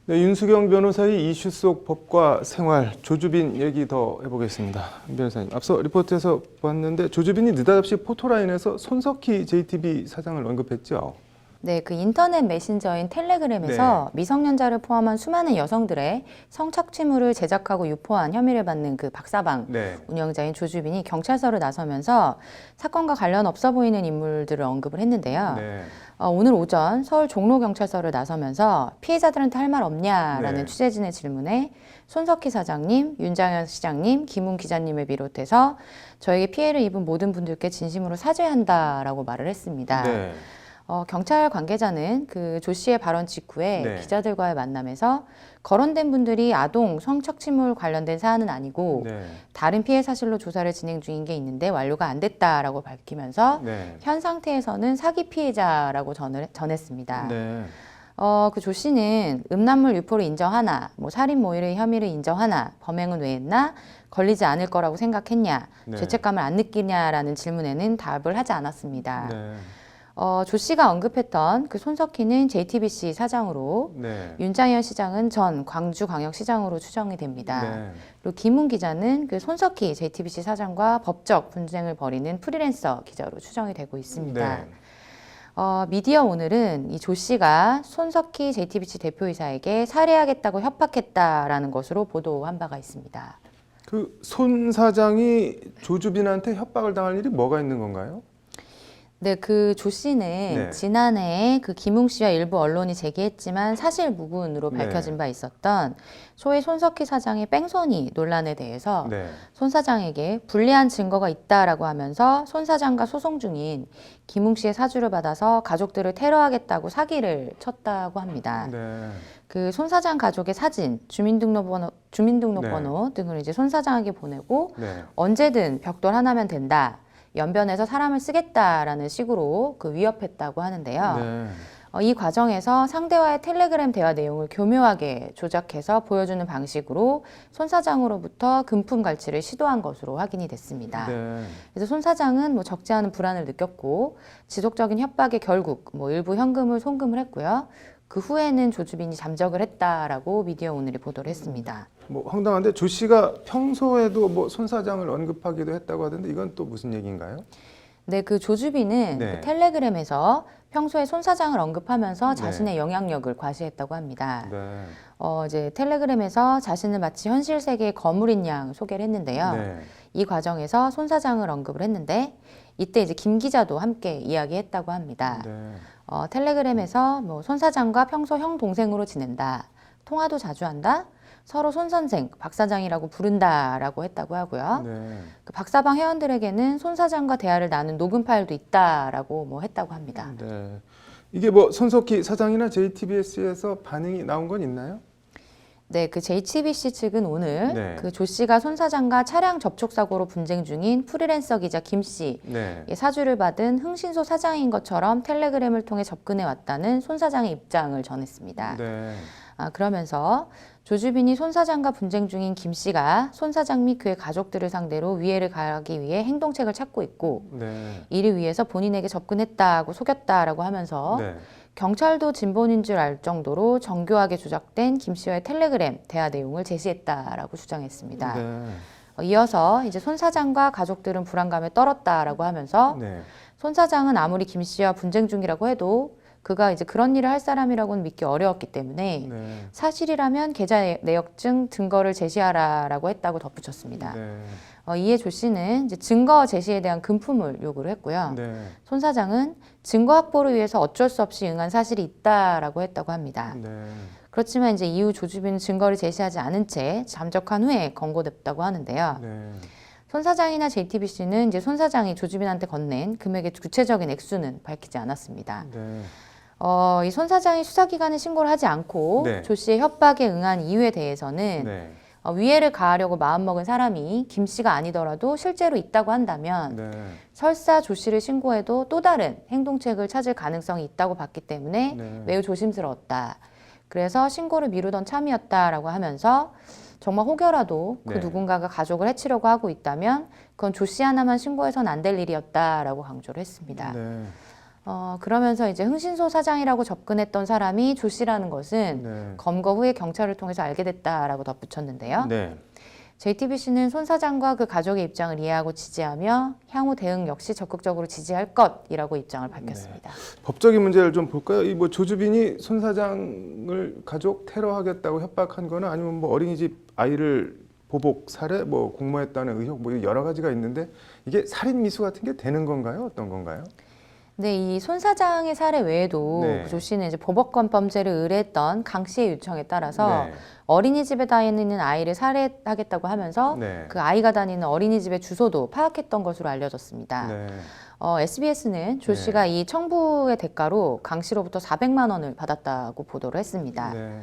네, 윤수경 변호사의 이슈 속 법과 생활, 조주빈 얘기 더 해보겠습니다. 변호사님, 앞서 리포트에서 봤는데 조주빈이 느닷없이 포토라인에서 손석희 JTBC 사장을 언급했죠. 네, 그 인터넷 메신저인 텔레그램에서 미성년자를 포함한 수많은 여성들의 성착취물을 제작하고 유포한 혐의를 받는 그 박사방 운영자인 조주빈이 경찰서를 나서면서 사건과 관련 없어 보이는 인물들을 언급을 했는데요. 오늘 오전 서울 종로경찰서를 나서면서 피해자들한테 할 말 없냐라는 취재진의 질문에 손석희 사장님, 윤장현 시장님, 김웅 기자님을 비롯해서 저에게 피해를 입은 모든 분들께 진심으로 사죄한다라고 말을 했습니다. 경찰 관계자는 그 조 씨의 발언 직후에 기자들과의 만남에서 거론된 분들이 아동 성착취물 관련된 사안은 아니고 다른 피해 사실로 조사를 진행 중인 게 있는데 완료가 안 됐다라고 밝히면서 현 상태에서는 사기 피해자라고 전했습니다. 그 조 씨는 음란물 유포를 인정하나, 뭐 살인 모의의 혐의를 인정하나, 범행은 왜 했나, 걸리지 않을 거라고 생각했냐, 죄책감을 안 느끼냐라는 질문에는 답을 하지 않았습니다. 조 씨가 언급했던 그 손석희는 JTBC 사장으로 윤장현 시장은 전 광주광역시장으로 추정이 됩니다. 그리고 김웅 기자는 그 손석희 JTBC 사장과 법적 분쟁을 벌이는 프리랜서 기자로 추정이 되고 있습니다. 미디어 오늘은 이 조 씨가 손석희 JTBC 대표이사에게 살해하겠다고 협박했다라는 것으로 보도한 바가 있습니다. 그 손 사장이 조주빈한테 협박을 당할 일이 뭐가 있는 건가요? 네, 그 조 씨는 지난해에 그 김웅 씨와 일부 언론이 제기했지만 사실 무근으로 밝혀진 바 있었던 소위 손석희 사장의 뺑소니 논란에 대해서 손 사장에게 불리한 증거가 있다라고 하면서 손 사장과 소송 중인 김웅 씨의 사주를 받아서 가족들을 테러하겠다고 사기를 쳤다고 합니다. 그 손 사장 가족의 사진, 주민등록번호 등을 이제 손 사장에게 보내고 언제든 벽돌 하나면 된다. 연변에서 사람을 쓰겠다라는 식으로 그 위협했다고 하는데요. 이 과정에서 상대와의 텔레그램 대화 내용을 교묘하게 조작해서 보여주는 방식으로 손 사장으로부터 금품 갈취를 시도한 것으로 확인이 됐습니다. 그래서 손 사장은 뭐 적지 않은 불안을 느꼈고 지속적인 협박에 결국 뭐 일부 현금을 송금을 했고요. 그 후에는 조주빈이 잠적을 했다라고 미디어 오늘이 보도를 했습니다. 뭐 황당한데 조 씨가 평소에도 뭐 손 사장을 언급하기도 했다고 하던데 이건 또 무슨 얘기인가요? 네, 그 조주빈은 그 텔레그램에서 평소에 손 사장을 언급하면서 자신의 영향력을 과시했다고 합니다. 이제 텔레그램에서 자신을 마치 현실 세계의 거물인 양 소개를 했는데요. 이 과정에서 손 사장을 언급을 했는데 이때 이제 김 기자도 함께 이야기했다고 합니다. 텔레그램에서 뭐 손 사장과 평소 형 동생으로 지낸다, 통화도 자주 한다, 서로 손 선생, 박 사장이라고 부른다라고 했다고 하고요. 그 박사방 회원들에게는 손 사장과 대화를 나눈 녹음 파일도 있다라고 뭐 했다고 합니다. 이게 뭐 손석희 사장이나 JTBC에서 반응이 나온 건 있나요? 네, 그 JTBC 측은 오늘 그 조 씨가 손 사장과 차량 접촉 사고로 분쟁 중인 프리랜서 기자 김 씨의 사주를 받은 흥신소 사장인 것처럼 텔레그램을 통해 접근해 왔다는 손 사장의 입장을 전했습니다. 그러면서 조주빈이 손 사장과 분쟁 중인 김 씨가 손 사장 및 그의 가족들을 상대로 위해를 가하기 위해 행동책을 찾고 있고 이를 위해서 본인에게 접근했다고 속였다라고 하면서 경찰도 진본인 줄 알 정도로 정교하게 조작된 김 씨와의 텔레그램 대화 내용을 제시했다라고 주장했습니다. 이어서 이제 손 사장과 가족들은 불안감에 떨었다라고 하면서 손 사장은 아무리 김 씨와 분쟁 중이라고 해도 그가 이제 그런 일을 할 사람이라고는 믿기 어려웠기 때문에 사실이라면 계좌 내역증 증거를 제시하라라고 했다고 덧붙였습니다. 이에 조 씨는 이제 증거 제시에 대한 금품을 요구를 했고요. 손 사장은 증거 확보를 위해서 어쩔 수 없이 응한 사실이 있다라고 했다고 합니다. 그렇지만 이제 이후 조주빈은 증거를 제시하지 않은 채 잠적한 후에 건고됐다고 하는데요. 손 사장이나 JTBC는 이제 손 사장이 조주빈한테 건넨 금액의 구체적인 액수는 밝히지 않았습니다. 이 손 사장이 수사기관에 신고를 하지 않고 조 씨의 협박에 응한 이유에 대해서는 위해를 가하려고 마음먹은 사람이 김 씨가 아니더라도 실제로 있다고 한다면 설사 조 씨를 신고해도 또 다른 행동책을 찾을 가능성이 있다고 봤기 때문에 매우 조심스러웠다. 그래서 신고를 미루던 참이었다라고 하면서 정말 혹여라도 그 누군가가 가족을 해치려고 하고 있다면 그건 조 씨 하나만 신고해서는 안 될 일이었다라고 강조를 했습니다. 그러면서 이제 흥신소 사장이라고 접근했던 사람이 조 씨라는 것은 네. 검거 후에 경찰을 통해서 알게 됐다라고 덧붙였는데요. 네. JTBC는 손 사장과 그 가족의 입장을 이해하고 지지하며 향후 대응 역시 적극적으로 지지할 것이라고 입장을 밝혔습니다. 네. 법적인 문제를 좀 볼까요? 이 뭐 조주빈이 손 사장을 가족 테러하겠다고 협박한 거나 아니면 뭐 어린이집 아이를 보복 살해, 뭐 공모했다는 의혹, 뭐 여러 가지가 있는데 이게 살인 미수 같은 게 되는 건가요? 어떤 건가요? 네, 이 손 사장의 사례 외에도 네. 조 씨는 이제 보복권 범죄를 의뢰했던 강 씨의 요청에 따라서 네. 어린이집에 다니는 아이를 살해하겠다고 하면서 네. 그 아이가 다니는 어린이집의 주소도 파악했던 것으로 알려졌습니다. 네. SBS는 조 네. 씨가 이 청부의 대가로 강 씨로부터 400만 원을 받았다고 보도를 했습니다. 네.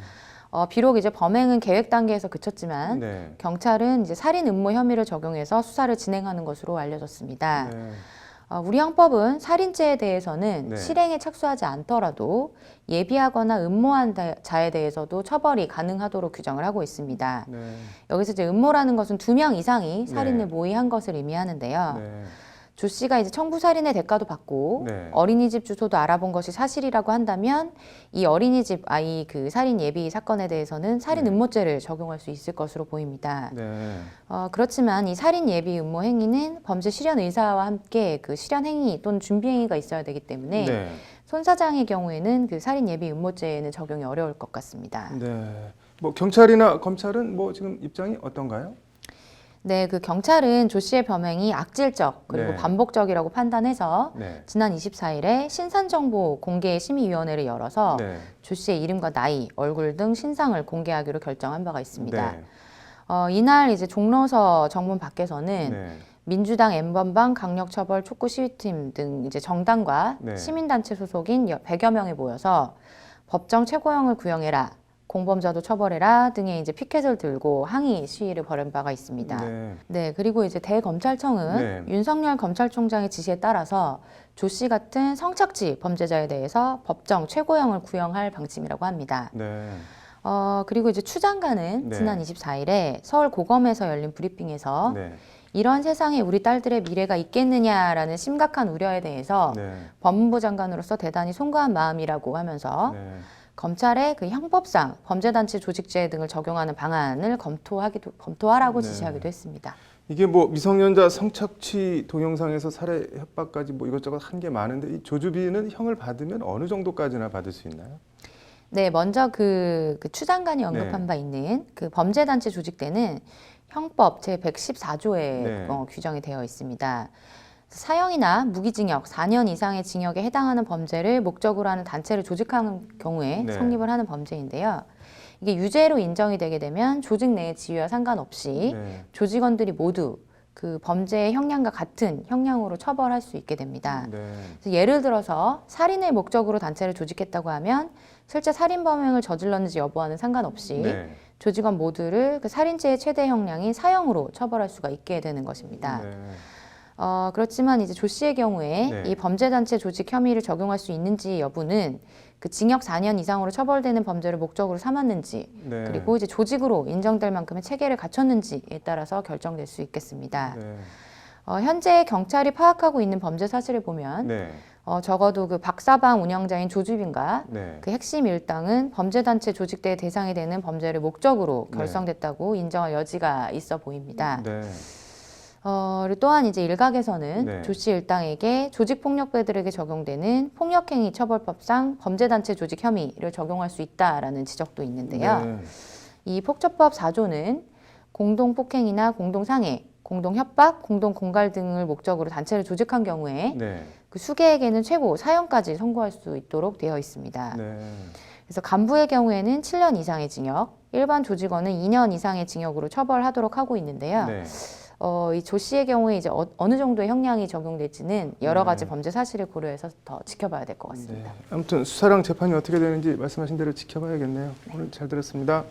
비록 이제 범행은 계획 단계에서 그쳤지만 네. 경찰은 이제 살인 음모 혐의를 적용해서 수사를 진행하는 것으로 알려졌습니다. 네. 우리 형법은 살인죄에 대해서는 네. 실행에 착수하지 않더라도 예비하거나 음모한 자에 대해서도 처벌이 가능하도록 규정을 하고 있습니다. 네. 여기서 이제 음모라는 것은 2명 이상이 살인을 네. 모의한 것을 의미하는데요. 네. 조 씨가 이제 청부 살인의 대가도 받고 네. 어린이집 주소도 알아본 것이 사실이라고 한다면 이 어린이집 아이 그 살인 예비 사건에 대해서는 살인 네. 음모죄를 적용할 수 있을 것으로 보입니다. 네. 그렇지만 이 살인 예비 음모 행위는 범죄 실현 의사와 함께 그 실현 행위 또는 준비 행위가 있어야 되기 때문에 네. 손 사장의 경우에는 그 살인 예비 음모죄에는 적용이 어려울 것 같습니다. 네. 뭐 경찰이나 검찰은 뭐 지금 입장이 어떤가요? 네, 그 경찰은 조 씨의 범행이 악질적 그리고 네. 반복적이라고 판단해서 네. 지난 24일에 신산정보 공개 심의위원회를 열어서 네. 조 씨의 이름과 나이, 얼굴 등 신상을 공개하기로 결정한 바가 있습니다. 네. 이날 이제 종로서 정문 밖에서는 네. 민주당 N번방 강력처벌 촉구 시위팀 등 이제 정당과 네. 시민단체 소속인 100여 명이 모여서 법정 최고형을 구형해라, 공범자도 처벌해라 등의 이제 피켓을 들고 항의 시위를 벌인 바가 있습니다. 네. 네, 그리고 이제 대검찰청은 네. 윤석열 검찰총장의 지시에 따라서 조 씨 같은 성착취 범죄자에 대해서 법정 최고형을 구형할 방침이라고 합니다. 네. 그리고 이제 추 장관은 네. 지난 24일에 서울 고검에서 열린 브리핑에서 네. 이런 세상에 우리 딸들의 미래가 있겠느냐라는 심각한 우려에 대해서 네. 법무부 장관으로서 대단히 송구한 마음이라고 하면서 네. 검찰의 그 형법상 범죄단체 조직죄 등을 적용하는 방안을 검토하라고 네. 지시하기도 했습니다. 이게 뭐 미성년자 성착취 동영상에서 살해 협박까지 뭐 이것저것 한 게 많은데 이 조주빈은 형을 받으면 어느 정도까지나 받을 수 있나요? 네, 먼저 추 장관이 언급한 네. 바 있는 그 범죄단체 조직대는 형법 제114조에 네. 규정이 되어 있습니다. 사형이나 무기징역 4년 이상의 징역에 해당하는 범죄를 목적으로 하는 단체를 조직하는 경우에 네. 성립을 하는 범죄인데요. 이게 유죄로 인정이 되게 되면 조직 내의 지위와 상관없이 네. 조직원들이 모두 그 범죄의 형량과 같은 형량으로 처벌할 수 있게 됩니다. 네. 그래서 예를 들어서 살인을 목적으로 단체를 조직했다고 하면 실제 살인 범행을 저질렀는지 여부와는 상관없이 네. 조직원 모두를 그 살인죄의 최대 형량인 사형으로 처벌할 수가 있게 되는 것입니다. 네. 그렇지만 이제 조 씨의 경우에 네. 이 범죄단체 조직 혐의를 적용할 수 있는지 여부는 그 징역 4년 이상으로 처벌되는 범죄를 목적으로 삼았는지 네. 그리고 이제 조직으로 인정될 만큼의 체계를 갖췄는지에 따라서 결정될 수 있겠습니다. 네. 현재 경찰이 파악하고 있는 범죄 사실을 보면 네. 적어도 그 박사방 운영자인 조주빈과 네. 그 핵심 일당은 범죄단체 조직대의 대상이 되는 범죄를 목적으로 네. 결성됐다고 인정할 여지가 있어 보입니다. 네. 그리고 또한 이제 일각에서는 네. 조 씨 일당에게 조직폭력배들에게 적용되는 폭력행위 처벌법상 범죄단체 조직 혐의를 적용할 수 있다라는 지적도 있는데요. 네. 이 폭처법 4조는 공동폭행이나 공동상해, 공동협박, 공동공갈 등을 목적으로 단체를 조직한 경우에 네. 그 수개에게는 최고 사형까지 선고할 수 있도록 되어 있습니다. 네. 그래서 간부의 경우에는 7년 이상의 징역, 일반 조직원은 2년 이상의 징역으로 처벌하도록 하고 있는데요. 네. 이 조 씨의 경우에 이제 어느 정도의 형량이 적용될지는 여러 네. 가지 범죄 사실을 고려해서 더 지켜봐야 될 것 같습니다. 네. 아무튼 수사랑 재판이 어떻게 되는지 말씀하신 대로 지켜봐야겠네요. 오늘 잘 들었습니다.